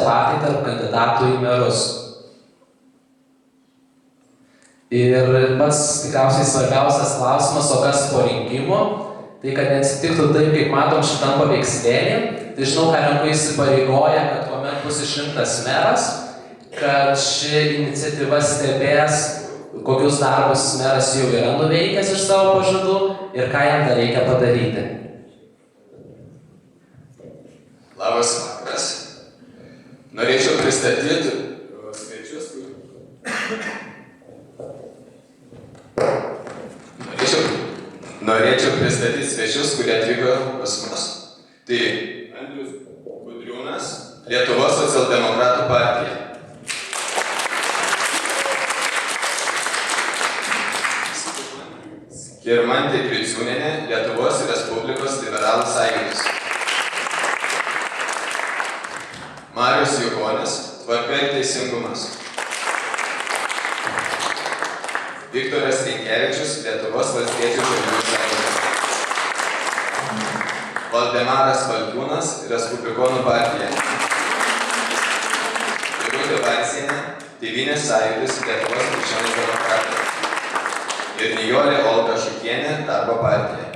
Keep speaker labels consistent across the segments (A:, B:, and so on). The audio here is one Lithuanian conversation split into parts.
A: debatai tarp kandidatų į merus. Ir pats tikriausiai svarbiausias klausimas, o kas po rinkimų, tai kad neatsitiktų taip, kaip matom šitam paveikslėlį, tai žinau, ką renku įsipareigoja, kad kuomet bus išrinktas meras, kad ši iniciatyva stebės, kokius darbus meras jau yra nuveikęs iš savo pažadų ir ką jam dar reikia padaryti.
B: Labas vakaras. Norėčiau pristatyti svečius, kurie atvyko pas mus. Tai Andrius Budriūnas, Lietuvos socialdemokratų partija. Skirmantė Griciūnienė, Lietuvos Respublikos liberalų sąjūdis. Marius Jukonis, Tvarka ir teisingumas. Viktoras Rinkevičius, Lietuvos valstiečių žaliųjų sąjunga. Valdemaras Valkiūnas, Respublikonų partija. Irutė Varsienė, Tėvynės sąjūdis, Lietuvos krikščionys demokratai. Ir Nijolė Olga Šukienė, Darbo partija.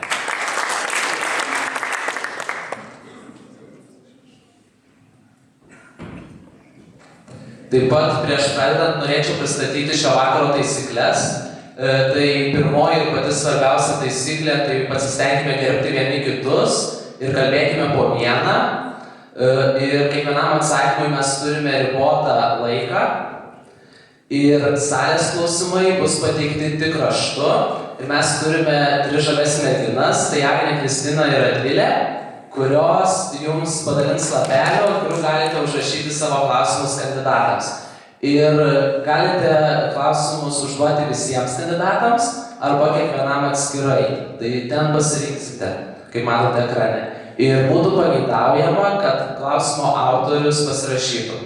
A: Taip pat prieš pradedant norėčiau pristatyti šio vakaro taisyklės. Tai pirmoji ir pati svarbiausia taisyklė, tai pasistengime gerbti vieni kitus ir kalbėkime po vieną. Ir kiekvienam atsakymui mes turime ribotą laiką. Ir salės klausimai bus pateikti tik raštu. Ir mes turime 3 žalias merginas, tai Agnė, Kristina ir Radvilė, kurios jums padalins lapelio, kuriuo galite užrašyti savo klausimus kandidatams. Ir galite klausimus užduoti visiems kandidatams arba kiekvienam atskirai. Tai ten pasirinksite, kaip matote ekrane. Ir būtų pageidaujama, kad klausimo autorius pasirašytų.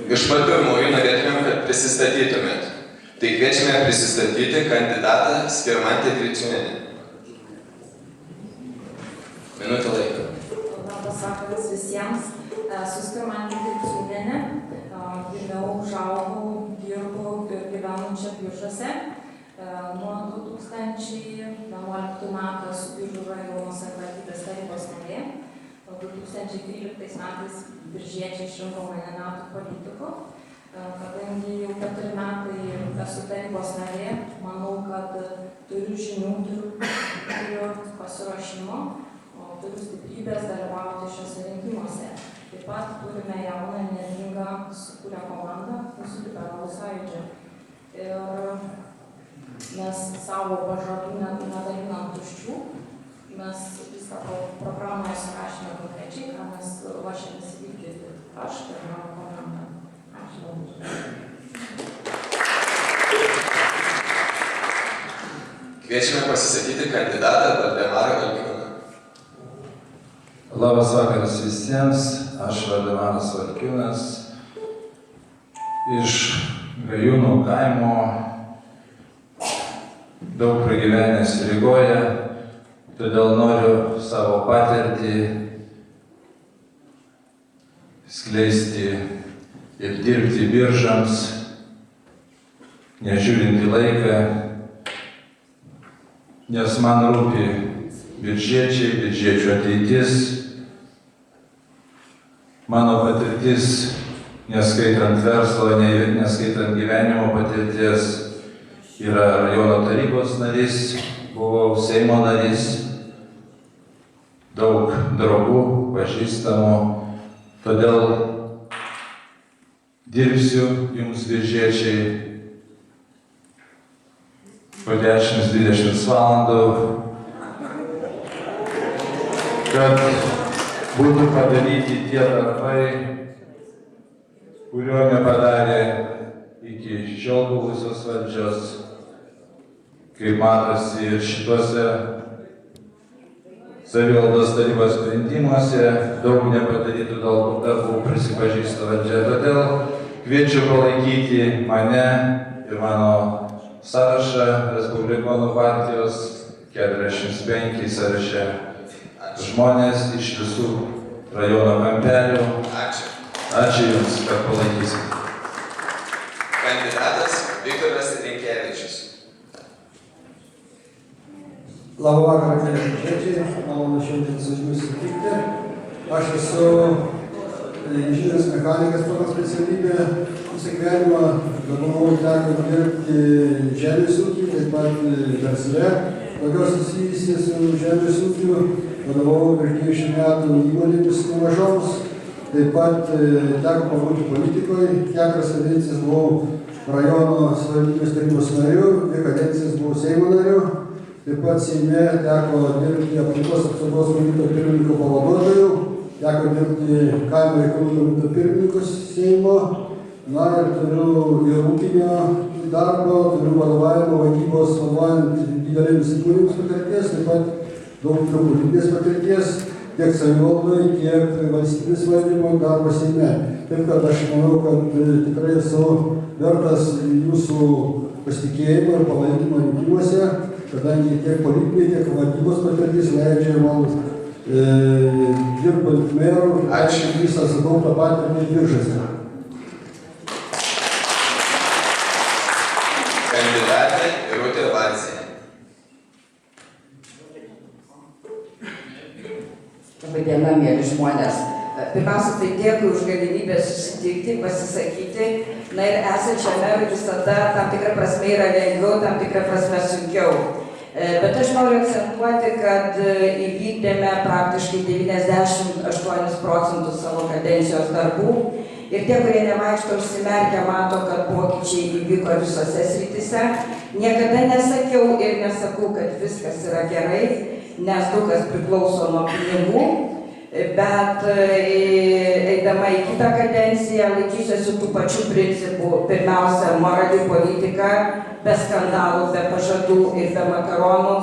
B: Iš pat pirmųjų norėtumėm, kad prisistatytumėt. Tai kviečiame prisistatyti kandidatą Skirmantę Griciūnienę. Minutė laiko.
C: Labas vakaras visiems. Esu Skirmantė Griciūnienė. Gimiau, užaugau, dirbau ir gyvenu čia Biržuose. Nuo 2011 metų esu Biržų rajono savivaldybės tarybos narė. 2013 metais biržiečiai išrinko mane metų politiku. Kadangi jau 4 metai esu tarybos narė, manau, kad turiu žinių, turiu pasiruošimo, turiu stiprybės dalyvauti šiuose rinkimuose. Taip pat turime jauną, energingą, sukūrę komandą mūsų liberalų sąjūdžio. Ir mes savo pažadų nedalinam tuščių. Mes viską programoje surašėme konkrečiai, ką mes ruošiamės vykdyti. Aš ir mano komanda. Ačiū.
B: Kviečiame pasisakyti kandidatą Valdemarą Valkiūną.
D: Labas vakaras visiems. Aš Valdemaras Valkiūnas iš Gajūnų kaimo, daug pragyvenęs Rygoje. Todėl noriu savo patirtį skleisti ir dirbti biržams, nežiūrint į laiką, nes man rūpi biržiečiai, biržiečių ateitis. Mano patirtis, neskaitant verslo, neskaitant gyvenimo patirties, yra rajono tarybos narys, buvau Seimo narys. Daug draugų, pažįstamų, todėl dirbsiu jums biržiečiai po 10-20 valandų, kad būtų padaryti tie darbai, kurio nepadarė iki šiol buvusios valdžios, kaip matosi ir šituose savivaldos tarybos sprendimuose, daug nepadarytų darbų prisipažįsta valdžia. Todėl kviečiu palaikyti mane ir mano sąrašą Respublikonų partijos, 45 sąraše žmonės iš visų rajono kampelių.
B: Ačiū.
D: Ačiū Jums, kad palaikysit.
B: Kandidatas Viktoras Rinkevičius.
E: Labą vakarą, mėly bičiuliai, malonu šiandien su jumis sutikti. Aš esu inžinierius mechanikas pagal specialybę. Visą gyvenimą dabar teko dirbti žemės ūkį, taip pat versle, daugiau susijusi su žemės ūkiu. Vadovavau prieš 20 metų įmonėmis nemažoms. Taip pat teko pabūti politikoje, 4 kadencijas buvau rajono savivaldybės tarybos nariu, 2 kadencijas buvau Seimo nariu. Taip pat Seime teko dirbti aplinkos apsaugos komiteto pirmininko pavaduotoju, teko dirbti kaimo reikalų komiteto pirmininkus Seimo. Na ir turiu ir ūkinio darbo, turiu vadovavimo vadybos vadovaujant didelėmis įmonėmis patirties, taip pat daug politinės patirties, tiek savivaldoje, tiek valstybės valdymo darbo Seime. Taip kad aš manau, kad tikrai esu vertas jūsų pasitikėjimo ir palaikymo rinkimuose, kadangi tiek politinė, tiek vadybos patirtis leidžia man dirbant merų, visą sukauptą patirtį Biržuose.
B: Kandidatė Irutė Varzienė.
F: Labai diena, mėly žmonės. Pirmiausia, tai dėkui už galimybę susitikti, pasisakyti. Na ir esant čia merui visada tam tikrą prasme yra lengviau, tam tikrą prasme sunkiau. Bet aš noriu akcentuoti, kad įvykdėme praktiškai 98% savo kadencijos darbų. Ir tie, kurie nevaikšto užsimerkę, mato, kad pokyčiai įvyko visose srityse. Niekada nesakiau ir nesakau, kad viskas yra gerai, nes daug kas priklauso nuo pinigų. Bet eidama į kitą kadenciją laikysiuosi tų pačių principų. Pirmiausia, morali politika, be skandalų, be pažadų ir be makaronų.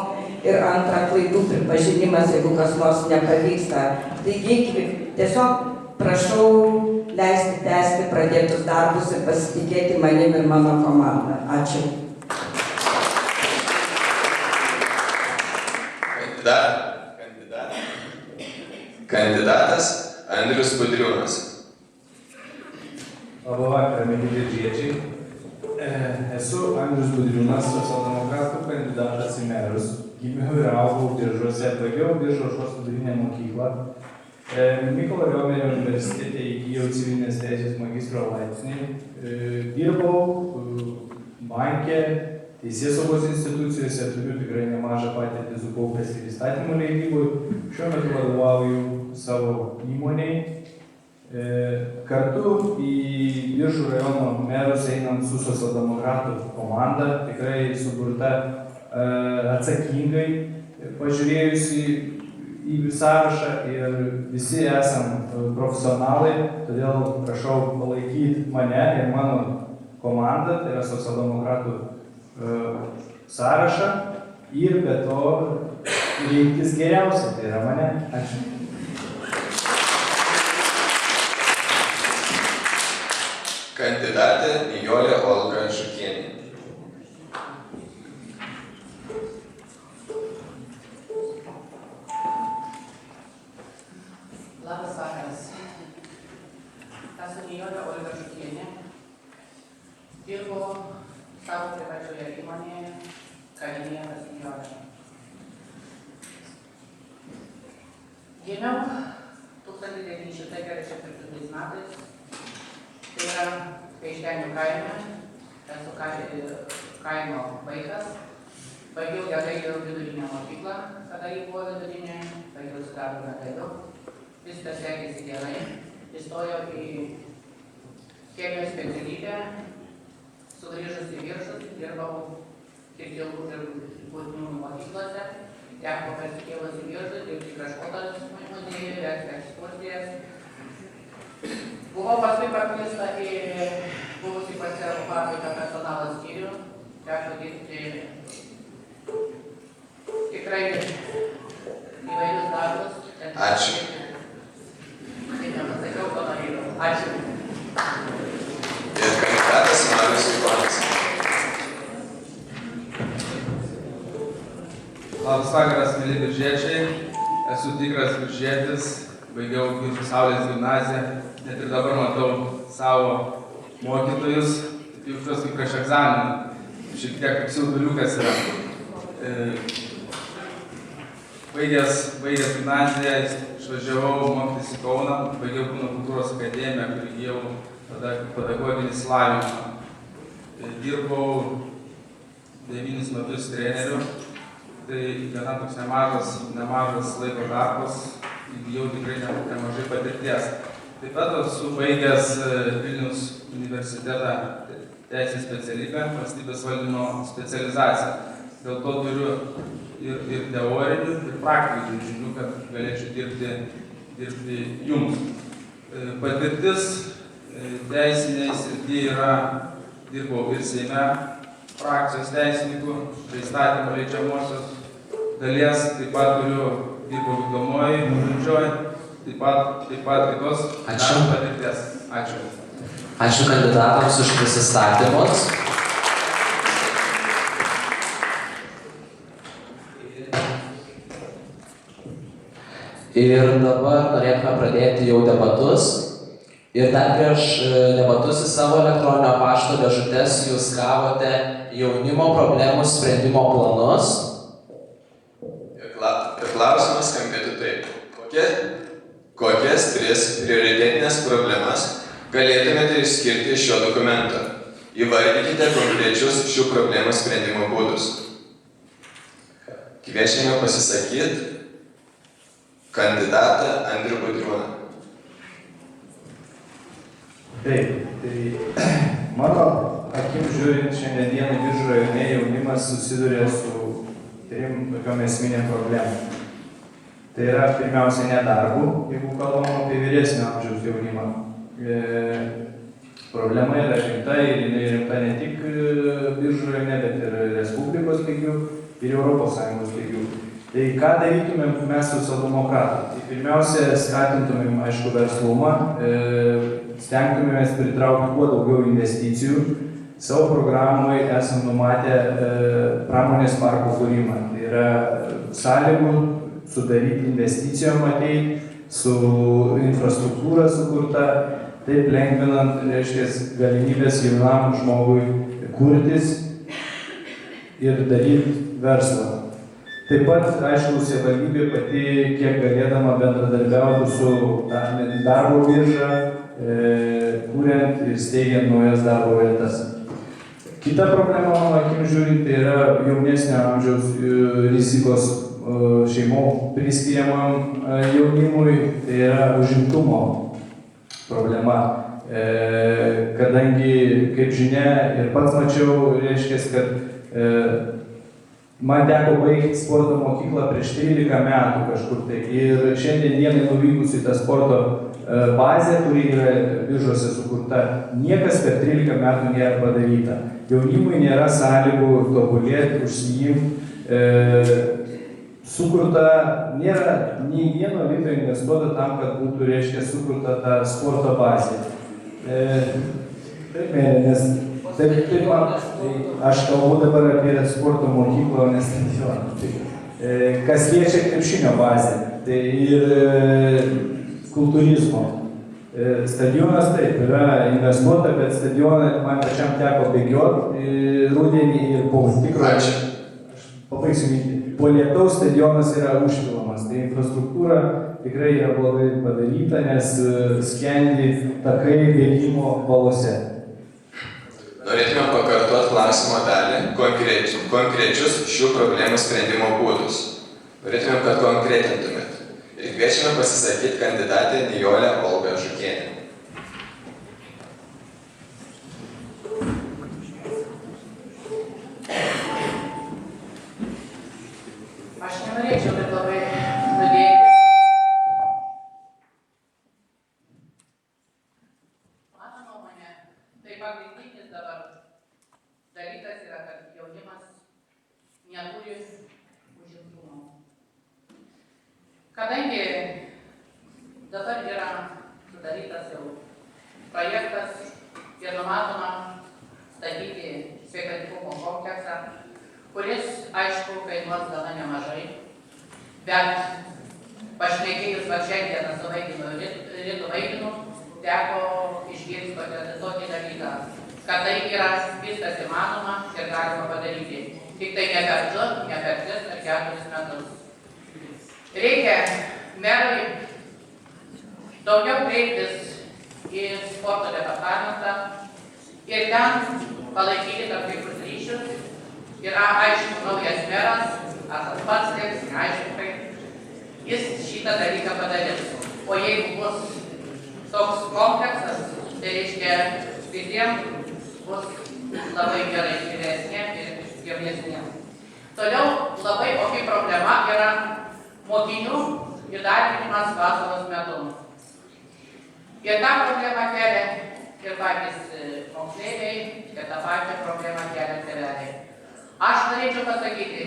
F: Ir antra, klaidų pripažinimas, jeigu kas nors nepavyksta. Taigi, tiesiog prašau leisti tęsti pradėtus darbus ir pasitikėti manim ir mano komanda. Ačiū.
B: Kandidatas Andrius Budriūnas.
G: Labą vakarą, mėly biržiečiai. Esu Andrius Budriūnas, socialdemokratų kandidatas į merus. Gimiau ir augau Biržuose, baigiau Biržų aušros vidurinę mokyklą. Mykolo Riomerio universitete įgijau civilinės teisės magistro laipsnį. Dirbau banke, teisėsaugos institucijose, turiu tikrai nemažą patirtį sukaupęs ir įstatymų leidybui. Šiuo metu vadovauju savo įmoniai. Kartu į Biržų rajono merus einant su socialdemokratų komanda, tikrai suburta atsakingai, pažiūrėjusi į sąrašą ir visi esam profesionalai, todėl prašau palaikyti mane ir mano komandą, tai yra socialdemokratų sąrašą ir be to rinktis geriausia, tai yra mane. Ačiū.
B: Kandidatė Nijolė Olga Žukienė.
H: Labas vakaras. Esu Nijolė Olga Žukienė. Dirbu savo privačioje įmonėje kavinėje pas Nijolę. Gimiau 1944 metais. Tai yra Kaištenių kaime. Esu kaimo vaikas. Baigiau Jagailio vidurinę mokyklą, kada ji buvo vidurinė, baigiau Sidabro medaliu. Viskas sekėsi gerai. Įstojau į chemijos specialybę, sugrįžus į Biržus, dirbau Kirkilų ir Būtinių mokyklose. Teko persikėlus į Biržus, dirbti Kraštotos muziejuje, vesti ekskursijas. Buvau paskui pakviesta į buvusį konservų fabriką personalo skyrių. Teko dirbti tikrai įvairius darbus.
B: Ačiū.
H: Nepasakiau, ko norėjau. Ačiū.
B: Ir kandidatas Marius Vykonis.
G: Labas vakaras, mėly biržiečiai. Esu tikras biržietis, baigiau Biržų Saulės gimnaziją. Net ir dabar matau savo mokytojus, jaučiuosi kaip prieš egzaminą. Šiek tiek kaip silduliukas yra. Baigęs gimnaziją, išvažiavau mokytis į Kauną, baigiau Kūno kultūros akademiją, kur įgijau pedagoginį išsilavinimą. Dirbau 9 metus treneriu, tai gana toks nemažas laiko darbas, įgijau tikrai nemažai patirties. Taip pat esu baigęs Vilniaus universitetą teisės specialybę, valstybės valdymo specializaciją. Dėl to turiu ir teorinių, ir praktinių žinių, kad galėčiau dirbti jums. Patirtis teisiniai srityje yra, dirbau ir Seime, frakcijos teisininkų, tai įstatymų leidžiamosios dalies, taip pat dirbau vykdomoji, valdžioj, taip pat kitos patirties. Ačiū.
A: Ačiū kandidatams už prisistatymus. Ir dabar norėtume pradėti jau debatus. Ir dar prieš debatus į savo elektroninio pašto dėžutes jūs gavote jaunimo problemų sprendimo planus.
B: Ir klausimas skambėtų taip. Kokias 3 prioritetinės problemas galėtumėte išskirti iš šio dokumento? Įvardykite konkrečius šių problemų sprendimo būdus. Kviečiame pasisakyti kandidatą Andrių Budriūną.
G: Taip, tai mano akim žiūrint, šiandien dienai Biržų rajone jaunimas susiduria su 3 tokiom esminėm problemom. Tai yra pirmiausia nedarbų, jeigu kalbam apie vyresnio amžiaus jaunimą. Problema yra rimta ir jinai rimta ne tik Biržų rajone, bet ir Respublikos lygių ir ES lygių. Tai ką darytumėm mes socialdemokratai? Tai pirmiausia, skatintumėm, aišku, verslumą, stengtumėmės pritraukti kuo daugiau investicijų. Savo programoje esam numatę pramonės parko kūrimą. Tai yra sąlygų sudaryti investicijom ateiti, su infrastruktūra sukurta, taip lengvinant, reiškia, galimybės jaunam žmogui kurtis ir daryti verslą. Taip pat, aišku, savivaldybė pati, kiek galėdama bendradarbiauti su darbo birža, kuriant ir steigiant naujas darbo vietas. Kita problema, mano akim žiūrint, tai yra jaunesnio amžiaus rizikos šeimų priskiriamam jaunimui, tai yra užimtumo problema. Kadangi, kaip žinia, ir pats mačiau, reiškia, kad man teko baigti sporto mokyklą prieš 13 metų kažkur tai. Ir šiandien dienai nuvykus į tą sporto bazę, kuri yra Biržuose sukurta, niekas per 13 metų nėra padaryta. Jaunimui nėra sąlygų tobulėti, užsiimti. Sukurta, nėra nei vieno lito investuota tam, kad būtų, reiškia, sukurta ta sporto bazė. Taip, nes taip man, aš kalbu dabar apie sporto mokyklą, o ne stadioną. Kas liečia krepšinio bazę, tai ir kultūrizmo. Stadionas taip, yra investuota, bet stadioną man pačiam teko bėgioti rudenį ir po tikro, aš pabaigsiu mintį, po lietaus stadionas yra užpilamas. Tai infrastruktūra tikrai yra blogai padaryta, nes skendi takai bėgimo balose.
B: Norėtume pakartoti klausimo dalį, konkrečius šių problemų sprendimo būdus. Norėtume, kad konkretintumėt. Ir kviečiame pasisakyti kandidatę Nijolę Olgą Žukienę.
H: Aš nenorėčiau, bet labai nudėti. Mano nuomonė, tai pagrindinis dabar dalykas yra, kad jaunimas neturi užimtumo. Kadangi dabar yra sudarytas jau projektas ir numatoma statyti sveikatingumo kompleksą, kuris aišku, kainuos gana nemažai, bet pašnekėjus va šiandieną su Rytu Vaikinu, teko išgirsti tokį dalyką, kad tai yra viskas įmanoma ir galima padaryti. Tik tai ne per 2, ne per 3 ar 4 metus. Reikia merui daugiau kreiptis į sporto departamentą ir ten palaikyti tam tikrus ryšius. Yra aišku naujas meras, ar tas pats liks, neaišku kaip, jis šitą dalyką padarys. O jeigu bus toks kompleksas, tai reiškia visiems bus labai gerai vyresniem ir jaunesniem. Toliau labai opi problema yra mokinių įdarbinimas vasaros metu. Ir tą problemą kelia ir patys moksleiviai, ir tą pačią problemą kelia tėveliai. Aš norėčiau pasakyti,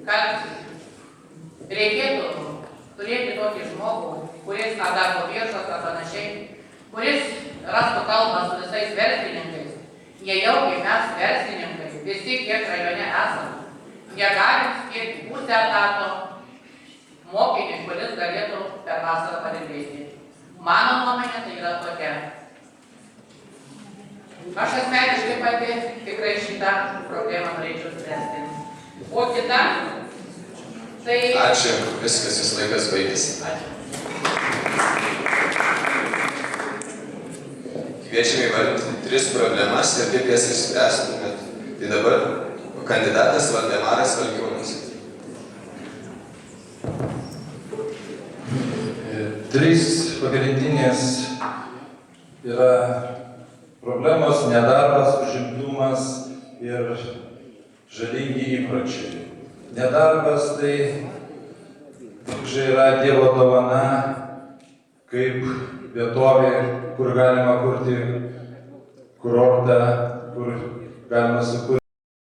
H: kad reikėtų turėti tokį žmogų, kuris ar darbo viešas ar panašiai, kuris rastų kalbą su visais verslininkais. Nejaugi mes verslininkai, visi kiek rajone esame, negalim skirti pusę etato mokiniui, kuris galėtų per vasarą padirbėti. Mano nuomonė tai yra tokia. Aš asmeniškai pati tikrai šitą problemą norėčiau spręsti. O kita, tai...
B: Ačiū, viskas, jūsų laikas baigėsi.
H: Ačiū.
B: Kviečiame įvardinti 3 problemas ir kaip jas išspręstumėt. Tai dabar kandidatas Valdemaras Valkiūnas.
D: 3 pagrindinės yra problemos: nedarbas, užimtumas ir žalingi įpročiai. Nedarbas tai yra Dievo dovana, kaip vietovė, kur galima kurti kurortą, kur galima sukurti